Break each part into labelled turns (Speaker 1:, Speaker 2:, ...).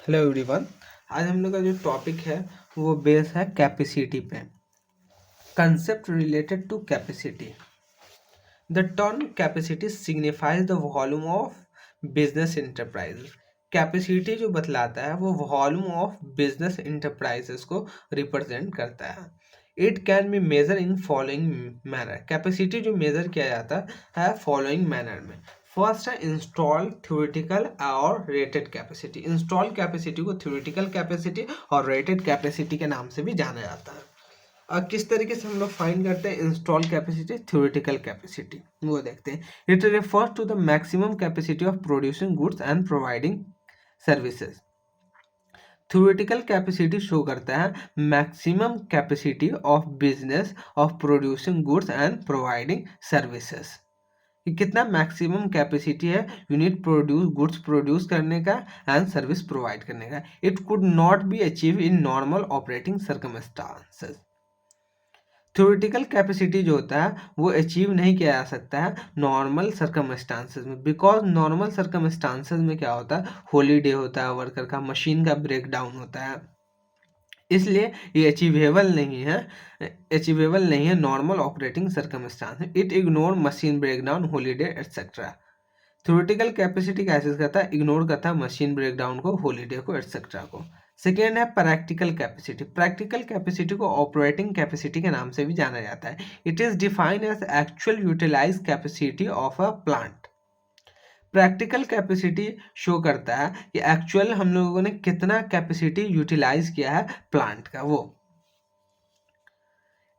Speaker 1: Hello everyone. आज हम लोग का जो टॉपिक है वो बेस है कैपेसिटी पे। Concept related to capacity. The term capacity signifies the volume of business enterprise. Capacity जो बतलाता है वो वॉल्यूम ऑफ बिजनेस इंटरप्राइजेस को रिप्रेजेंट करता है। It can be measure in following manner. Capacity जो मेजर किया जाता है फॉलोइंग मैनर में। फर्स्ट है इंस्टॉल थ्योरेटिकल और रेटेड कैपेसिटी। इंस्टॉल कैपेसिटी को थ्योरेटिकल कैपेसिटी और रेटेड कैपेसिटी के नाम से भी जाना जाता है। अब किस तरीके से हम लोग फाइंड करते हैं इंस्टॉल कैपेसिटी, थ्योरेटिकल कैपेसिटी, वो देखते हैं। It refers to the maximum capacity of producing goods and providing services. Theoretical capacity show करता है maximum capacity of business of producing goods and providing services. कि कितना मैक्सिमम कैपेसिटी है unit produce goods produce करने का and service provide करने का। It could not be achieve in normal operating circumstances. Theoretical capacity जो होता है वो अचीव नहीं किया जा सकता है नॉर्मल सर्कमस्टांसेस में, बिकॉज नॉर्मल सर्कमस्टांसेस में क्या होता है, हॉलीडे होता है, वर्कर का मशीन का ब्रेकडाउन होता है, इसलिए ये अचीवेबल नहीं है normal operating circumstance. It ignore machine breakdown, holiday etcetera. Theoretical capacity कैसे करता है, इग्नोर करता है मशीन ब्रेकडाउन को, हॉलीडे को, एटसेट्रा को। सेकेंड है प्रैक्टिकल कैपेसिटी। प्रैक्टिकल कैपेसिटी को ऑपरेटिंग कैपेसिटी के नाम से भी जाना जाता है। It is defined as actual utilise capacity of a plant. Practical capacity show करता है कि एक्चुअल हम लोगों ने कितना कैपेसिटी यूटिलाइज किया है प्लांट का वो।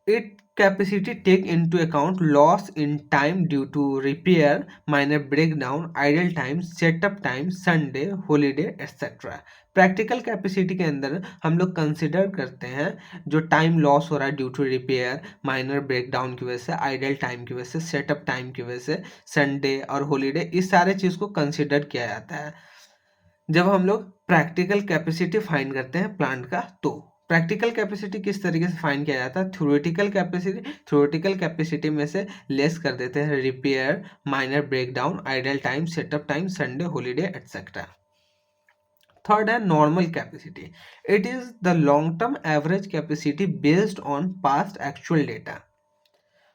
Speaker 1: It capacity take into account loss in time due to repair, minor breakdown, idle time, setup time, Sunday, holiday, etc. Practical capacity के अंदर हम लोग कंसिडर करते हैं जो टाइम लॉस हो रहा है due to repair, minor breakdown की वजह से, आइडल टाइम की वजह से, सेटअप टाइम की वजह से, संडे और हॉलीडे, इस सारे चीज़ को कंसिडर किया जाता है जब हम लोग प्रैक्टिकल कैपेसिटी फाइंड करते हैं प्लांट का। तो प्रैक्टिकल कैपेसिटी किस तरीके से फाइंड किया जाता है, थ्योरेटिकल कैपेसिटी में से लेस कर देते हैं repair, minor breakdown, idle time, setup time, Sunday, holiday etcetera. Third है normal capacity. It is the long term average capacity based on past actual data.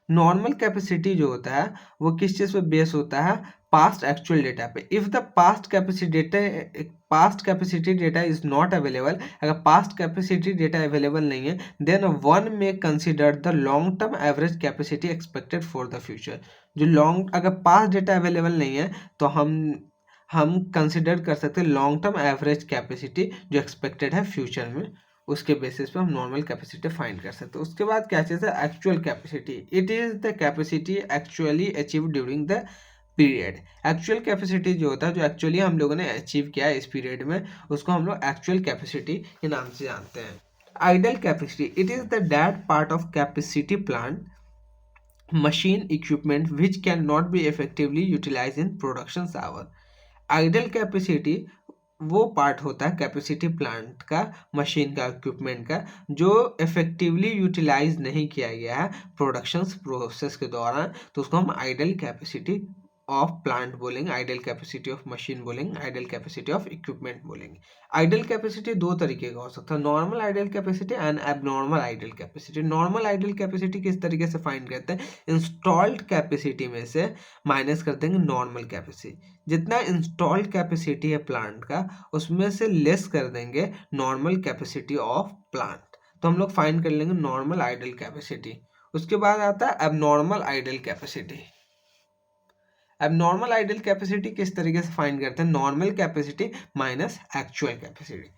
Speaker 1: Normal capacity जो होता है वो किस चीज़ पे बेस होता है, पास्ट एक्चुअल डेटा पे। If the past capacity data is not available, अगर पास्ट कैपेसिटी डेटा अवेलेबल नहीं है, देन वन में consider the long term average capacity expected for the future. जो लॉन्ग, अगर पास्ट डेटा अवेलेबल नहीं है तो हम कंसिडर कर सकते हैं लॉन्ग टर्म एवरेज कैपेसिटी जो एक्सपेक्टेड है फ्यूचर में, उसके बेसिस पे हम नॉर्मल कैपेसिटी फाइंड कर सकते हैं। उसके बाद क्या चीज़ है, actual capacity. It is the capacity actually achieve during the period. Actual capacity जो होता है, जो एक्चुअली हम लोगों ने अचीव किया है इस पीरियड में, उसको हम लोग एक्चुअल कैपेसिटी के नाम से जानते हैं। Idle capacity, it is the that part of capacity plant machine equipment which can not be effectively utilise in production hour. Idle capacity वो पार्ट होता है कैपेसिटी प्लांट का, मशीन का, इक्विपमेंट का, जो इफेक्टिवली यूटिलाइज नहीं किया गया है प्रोडक्शन प्रोसेस के दौरान, तो उसको हम आइडल कैपेसिटी ऑफ प्लांट बोलेंगे, आइडल कैपेसिटी ऑफ मशीन बोलेंगे, आइडल कैपेसिटी ऑफ इक्विपमेंट बोलेंगे। आइडल कैपेसिटी दो तरीके का हो सकता है, normal idle capacity and abnormal idle capacity. Normal idle capacity किस तरीके से फाइंड करते हैं, इंस्टॉल्ड कैपेसिटी में से माइनस कर देंगे नॉर्मल कैपेसिटी। जितना इंस्टॉल्ड कैपेसिटी है प्लांट का उसमें से लेस कर देंगे नॉर्मल कैपेसिटी ऑफ प्लांट, तो हम लोग फाइंड कर लेंगे नॉर्मल आइडल कैपेसिटी। उसके बाद आता है abnormal idle capacity. Abnormal idle capacity किस तरीके से फाइंड करते हैं, normal capacity minus actual capacity.